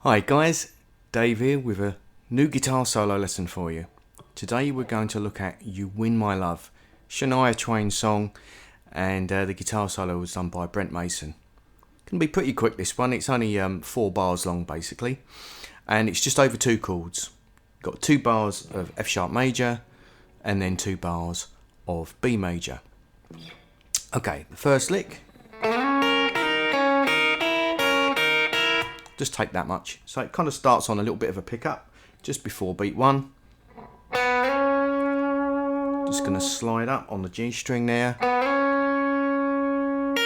Hi guys, Dave here with a new guitar solo lesson for you. Today we're going to look at You Win My Love, Shania Twain song, and the guitar solo was done by Brent Mason. Can be pretty quick this one, it's only 4 bars long basically, and it's just over 2 chords. Got 2 bars of F sharp major and then 2 bars of B major. Okay, the first lick. Just take that much. So it kind of starts on a little bit of a pickup just before beat 1. Just going to slide up on the G string there. And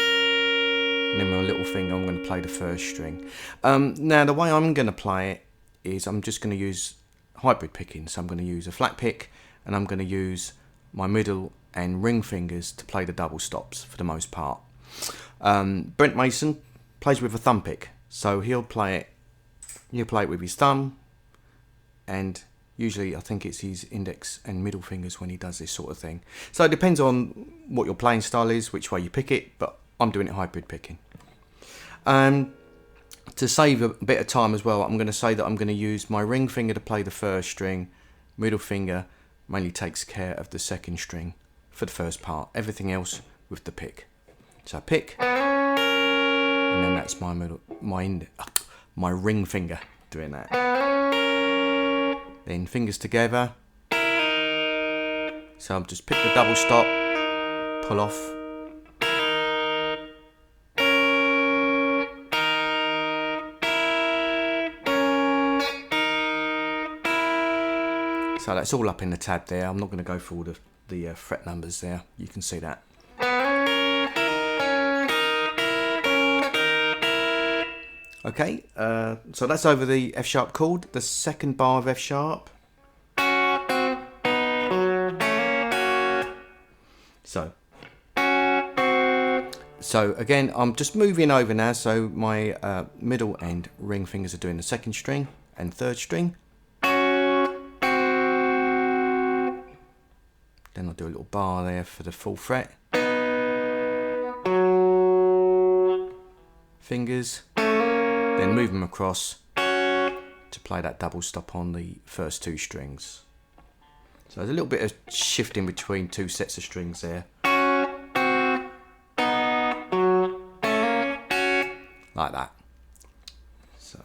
then with my little finger I'm going to play the first string. Now the way I'm going to play it is I'm just going to use hybrid picking. So I'm going to use a flat pick and I'm going to use my middle and ring fingers to play the double stops for the most part. Brent Mason plays with a thumb pick. So he'll play it with his thumb, and usually I think it's his index and middle fingers when he does this sort of thing. So it depends on what your playing style is, which way you pick it, but I'm doing it hybrid picking. To save a bit of time as well, I'm going to say that I'm going to use my ring finger to play the first string, middle finger mainly takes care of the second string for the first part, everything else with the pick. So pick. And then that's my ring finger doing that. Then fingers together. So I'll just pick the double stop, pull off. So that's all up in the tab there. I'm not going to go through all the fret numbers there. You can see that. Okay, so that's over the F sharp chord, the second bar of F sharp. So again, I'm just moving over now, so my middle and ring fingers are doing the second string and third string. Then I'll do a little bar there for the full fret. Fingers. Then move them across to play that double stop on the first 2 strings. So there's a little bit of shifting between 2 sets of strings there. Like that. So.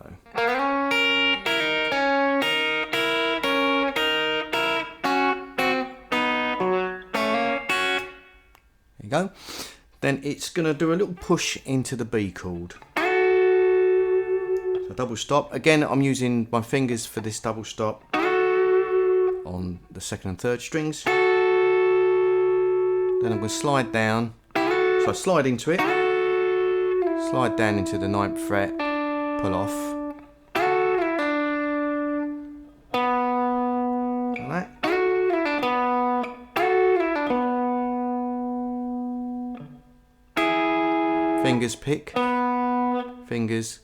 There you go. Then it's going to do a little push into the B chord. Double stop. Again, I'm using my fingers for this double stop on the second and third strings. Then I'm going to slide down. So I slide into it, slide down into the 9th fret, pull off. Like that. Fingers pick, fingers.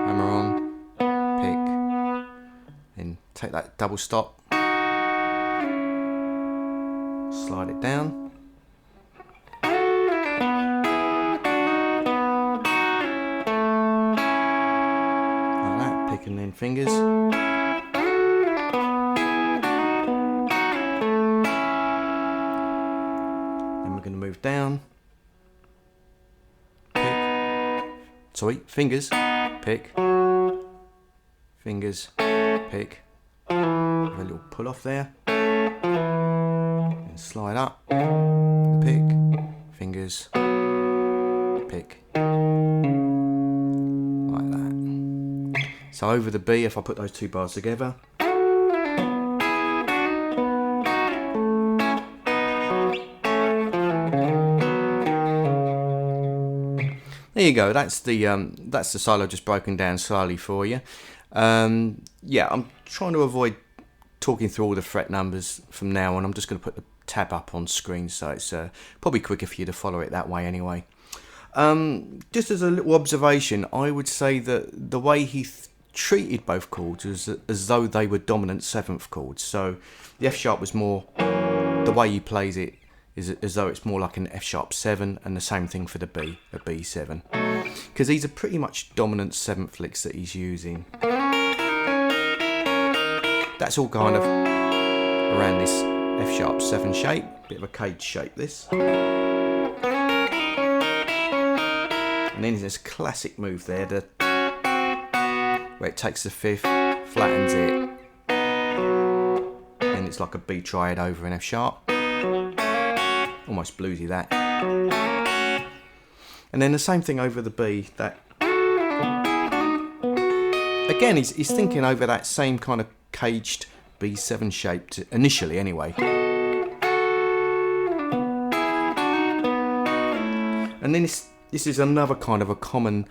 Hammer on, pick, then take that double stop, slide it down, like that, pick and then fingers, then we're going to move down, fingers, pick, fingers, pick, have a little pull off there, and slide up, pick, fingers, pick, like that. So over the B, if I put those 2 bars together, there you go. That's the solo just broken down slowly for you. Yeah, I'm trying to avoid talking through all the fret numbers from now on. I'm just going to put the tab up on screen, so it's probably quicker for you to follow it that way anyway. Just as a little observation, I would say that the way he treated both chords was as though they were dominant 7th chords. So the F sharp was more, the way he plays it is as though it's more like an F sharp 7, and the same thing for the B, a B7. because these are pretty much dominant 7th licks that he's using. That's all kind of around this F sharp 7 shape, bit of a cage shape this. And then there's this classic move there, where it takes the 5th, flattens it, and it's like a B triad over an F sharp. Almost bluesy that. And then the same thing over the B, that again he's thinking over that same kind of caged B7 shape initially anyway. And then this is another kind of a common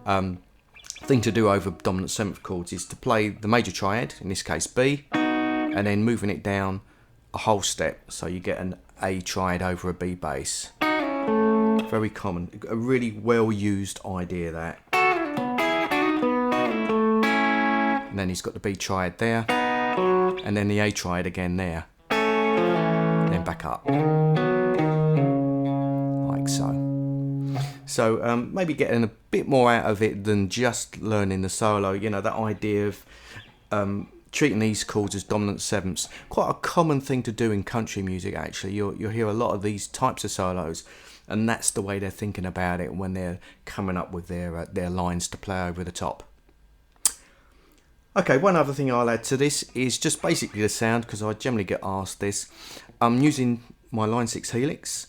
thing to do over dominant 7th chords, is to play the major triad, in this case B, and then moving it down a whole step, so you get an A triad over a B bass. Very common, a really well used idea that. And then he's got the B triad there, and then the A triad again there, then back up, like so. So maybe getting a bit more out of it than just learning the solo. You know, that idea of treating these chords as dominant 7ths, quite a common thing to do in country music actually. You'll hear a lot of these types of solos, and that's the way they're thinking about it when they're coming up with their lines to play over the top. Okay, one other thing I'll add to this is just basically the sound, because I generally get asked this. I'm using my Line 6 Helix.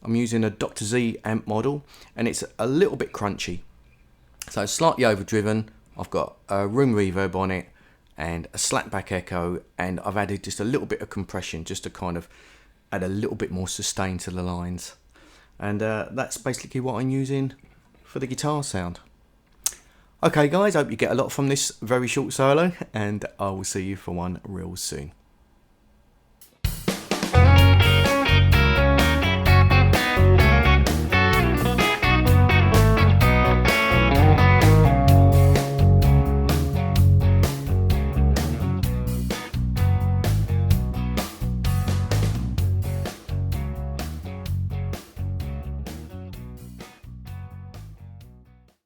I'm using a Dr. Z amp model, and it's a little bit crunchy. So it's slightly overdriven. I've got a room reverb on it and a slapback echo, and I've added just a little bit of compression just to kind of add a little bit more sustain to the lines. And that's basically what I'm using for the guitar sound. Okay guys, I hope you get a lot from this very short solo, and I will see you for one real soon.